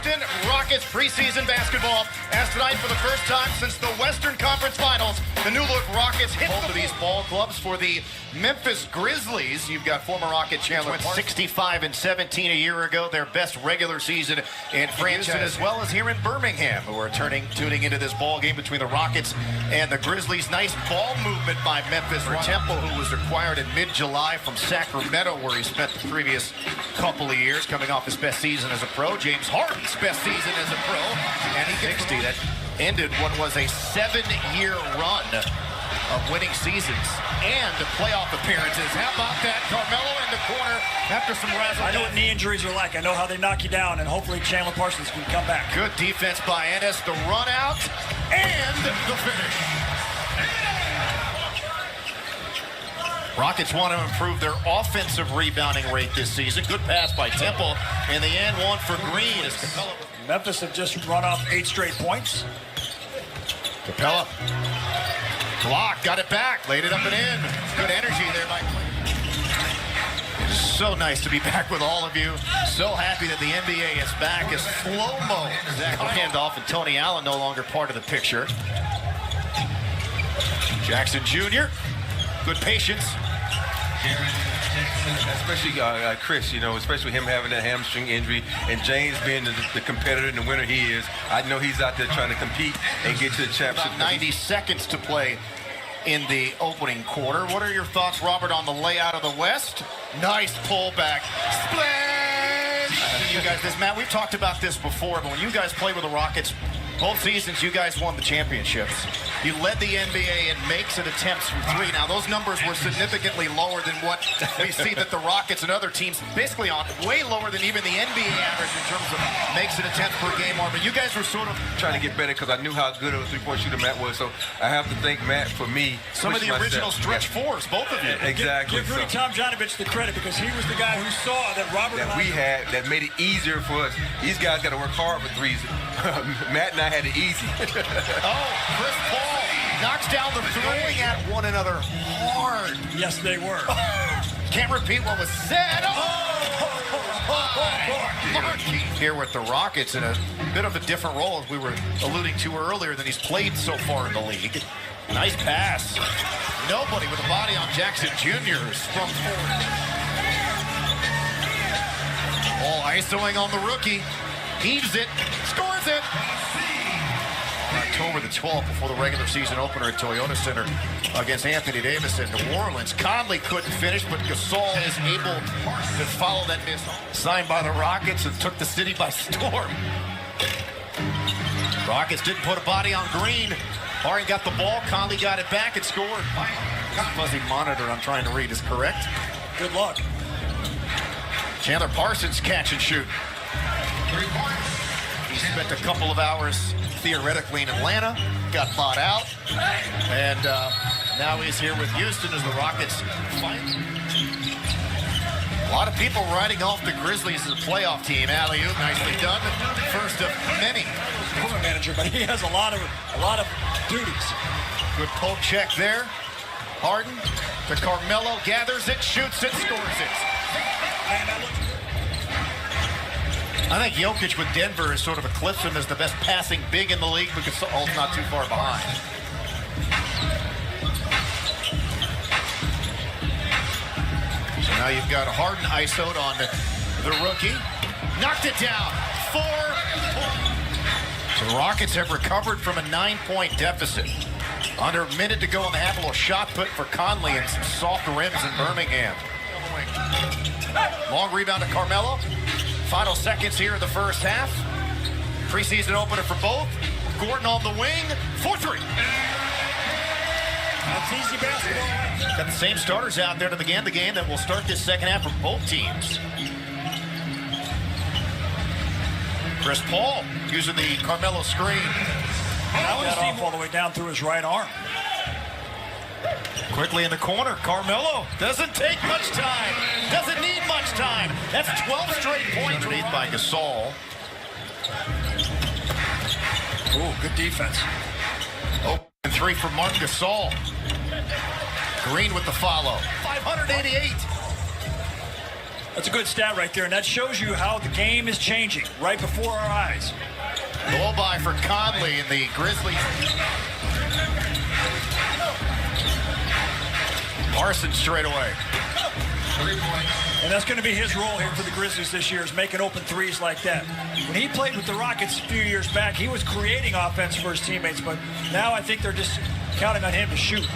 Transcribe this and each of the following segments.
Houston Rockets preseason basketball, as tonight for the first time since the Western Conference Finals, the new-look Rockets hit home to these ball clubs for the Memphis Grizzlies. You've got former Rocket Chandler with 65-17 a year ago, their best regular season in franchise, as well as here in Birmingham, who are tuning into this ball game between the Rockets and the Grizzlies. Nice ball movement by Memphis for Temple, who was acquired in mid-July from Sacramento, where he spent the previous couple of years, coming off his best season as a pro. James Harden's best season as a pro, and he gets 60. That ended what was a 7-year run of winning seasons and playoff appearances. How about that? Carmelo in the corner after some razzle. I know what knee injuries are like. I know how they knock you down, and hopefully Chandler Parsons can come back. Good defense by Ennis, the run out, and the finish. Rockets want to improve their offensive rebounding rate this season. Good pass by Temple. In the end, one for Green. Memphis have just run off 8 straight points. Capella. Block, got it back, laid it up and in. Good energy there by Clay. So nice to be back with all of you. So happy that the NBA is back. As slow-mo. Handoff and Tony Allen no longer part of the picture. Jackson Jr. Good patience. Especially Chris, you know, especially him having that hamstring injury, and James being the competitor and the winner he is. I know he's out there trying to compete and get to the championship. About 90 seconds to play in the opening quarter. What are your thoughts, Robert, on the layout of the West? Nice pullback. Splash! You guys, Matt, we've talked about this before, but when you guys play with the Rockets, both seasons, you guys won the championships. You led the NBA in makes and attempts from 3. Now, those numbers were significantly lower than what we see that the Rockets and other teams basically on, way lower than even the NBA average in terms of makes and attempts per game. But you guys were sort of trying to get better because I knew how good of a three-point shooter Matt was. So I have to thank Matt for me. Some of the original stretch fours, both of you. Exactly. Give Rudy Tomjanovich the credit because he was the guy who saw that Robert that we had that made it easier for us. These guys got to work hard for threes. Matt and I had it easy. Oh, Chris Paul knocks down the throwing at one another hard. Yes, they were. Can't repeat what was said. Here with the Rockets in a bit of a different role, as we were alluding to earlier, than he's played so far in the league. Nice pass. Nobody with a body on Jackson Jr. from forward. All isoing on the rookie. Heaves it, scores it. On October the 12th, before the regular season opener at Toyota Center against Anthony Davis in New Orleans. Conley couldn't finish, but Gasol is able to follow that miss. Signed by the Rockets and took the city by storm. Rockets didn't put a body on Green. Harden got the ball, Conley got it back and scored. Fuzzy monitor I'm trying to read is correct. Good luck. Chandler Parsons catch and shoot. He spent a couple of hours theoretically in Atlanta, got bought out, and now he's here with Houston as the Rockets fight. A lot of people writing off the Grizzlies as a playoff team. Alley-oop, nicely done. First of many. Equipment manager, but he has a lot of duties. Good poke check there. Harden to Carmelo, gathers it, shoots it, scores it. Man, that looks good. I think Jokic with Denver has sort of eclipsed him as the best passing big in the league because All's not too far behind. So now you've got Harden ISO'd on the rookie. Knocked it down. 4 points. So the Rockets have recovered from a 9-point deficit. Under a minute to go in the half, a little shot put for Conley and some soft rims in Birmingham. Long rebound to Carmelo. Final seconds here in the first half. Preseason opener for both. Gordon on the wing. 4-3. That's easy basketball. Got the same starters out there to begin the game that will start this second half for both teams. Chris Paul using the Carmelo screen. That off all the way down through his right arm. Quickly in the corner, Carmelo doesn't take much time, doesn't need much time. That's 12 straight points. Underneath by Gasol. Ooh, good defense. Open 3 for Marc Gasol. Green with the follow. 588. That's a good stat right there, and that shows you how the game is changing right before our eyes. Blow by for Conley and the Grizzlies. Parsons straight away. And that's going to be his role here for the Grizzlies this year, is making open threes like that. When he played with the Rockets a few years back, he was creating offense for his teammates, but now I think they're just counting on him to shoot.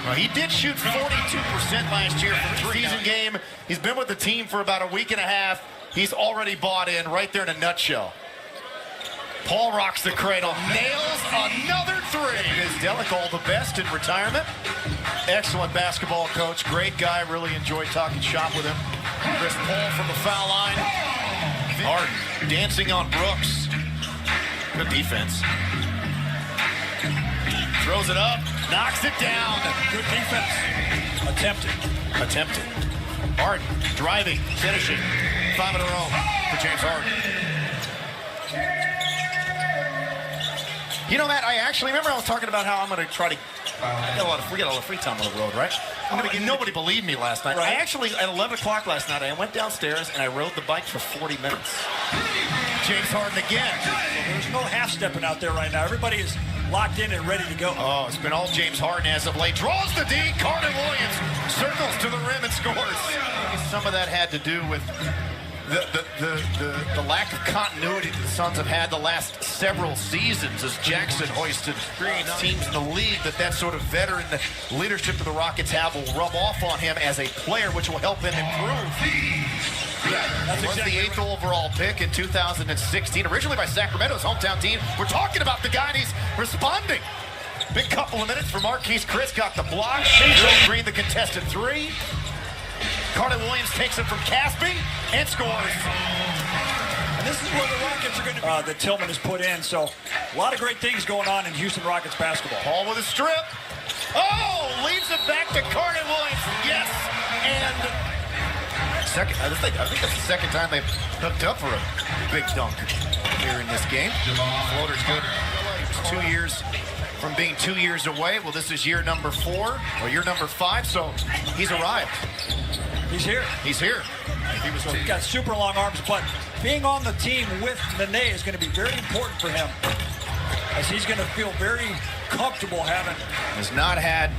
Well, he did shoot 42% last year from the season game. He's been with the team for about a week and a half. He's already bought in right there in a nutshell. Paul rocks the cradle, nails another three. Is Delic all the best in retirement? Excellent basketball coach, great guy. Really enjoyed talking shop with him. Chris Paul from the foul line. Harden dancing on Brooks. Good defense. Throws it up, knocks it down. Good defense. Attempted. Harden driving, finishing. 5 in a row for James Harden. You know, Matt, I actually remember I was talking about how I'm going to try to. We got a lot of free time on the road, right? Nobody believed me last night. Right. I actually, at 11 o'clock last night, I went downstairs and I rode the bike for 40 minutes. James Harden again. So there's no half-stepping out there right now. Everybody is locked in and ready to go. Oh, it's been all James Harden as of late. Draws the D. Carter Williams circles to the rim and scores. Some of that had to do with the lack of continuity that the Suns have had the last several seasons as Jackson hoisted teams in the league. That sort of veteran leadership that the Rockets have will rub off on him as a player, which will help him improve. That's Was exactly the 8th overall pick in 2016, originally by Sacramento's hometown team. We're talking about the guy, and he's responding. Big couple of minutes for Marquise Chris, got the block. Gerald Green, the contested three. Carter Williams takes it from Caspi and scores. And this is where the Rockets are going to be. That Tillman has put in, so a lot of great things going on in Houston Rockets basketball. Paul with a strip. Oh, leaves it back to Carter Williams. Yes, and second. I think that's the second time they've hooked up for a big dunk here in this game. Floater's good. 2 years from being 2 years away. Well, this is year number 4 or year number 5, so he's arrived. He's here. He's here. He's got super long arms, but being on the team with Nene is going to be very important for him, as he's going to feel very comfortable having. Has not had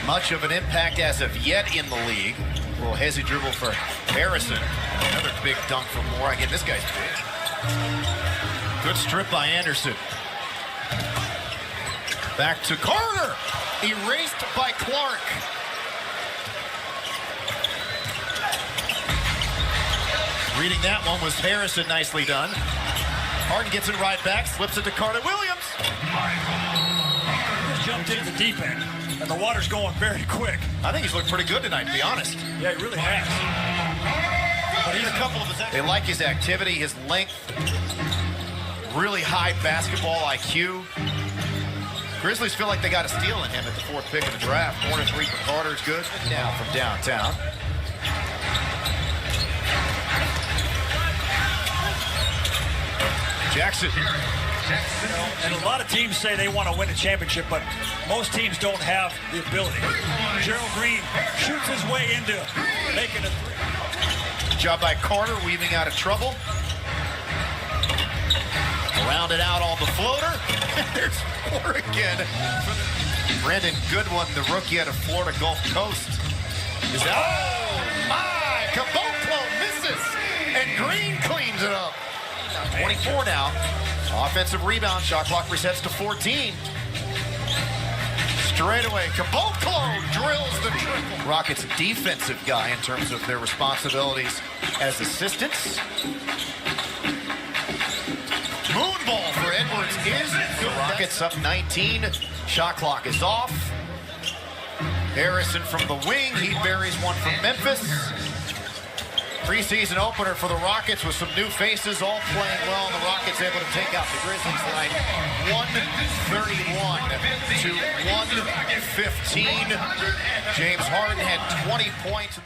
much of an impact as of yet in the league. A little hezzy dribble for Harrison. Another big dunk for Moore. Again, this guy's big. Good strip by Anderson. Back to Carter. Erased by Clark. Reading that one was Harrison, nicely done. Harden gets it right back, slips it to Carter Williams. He just jumped into the deep end, and the water's going very quick. I think he's looked pretty good tonight, to be honest. Yeah, he really has. But he's a couple of his. They like his activity, his length, really high basketball IQ. Grizzlies feel like they got a steal in him at the 4th pick of the draft. Corner three for Carter is good. Now from downtown. Jackson. And a lot of teams say they want to win a championship, but most teams don't have the ability. Gerald Green shoots his way into making a three. Good job by Carter, weaving out of trouble. Rounded out on the floater. There's Oregon. Brandon Goodwin, the rookie out of Florida Gulf Coast, is out. Oh my! Caboclo misses, and Green cleans it up. 24 now. Offensive rebound. Shot clock resets to 14. Straight away, Caboclo drills the triple. Rockets defensive guy in terms of their responsibilities as assistants. Moonball for Edwards is good. Rockets up 19. Shot clock is off. Harrison from the wing. He buries one from Memphis. Preseason opener for the Rockets with some new faces all playing well. And the Rockets able to take out the Grizzlies tonight. 131 to 115. James Harden had 20 points.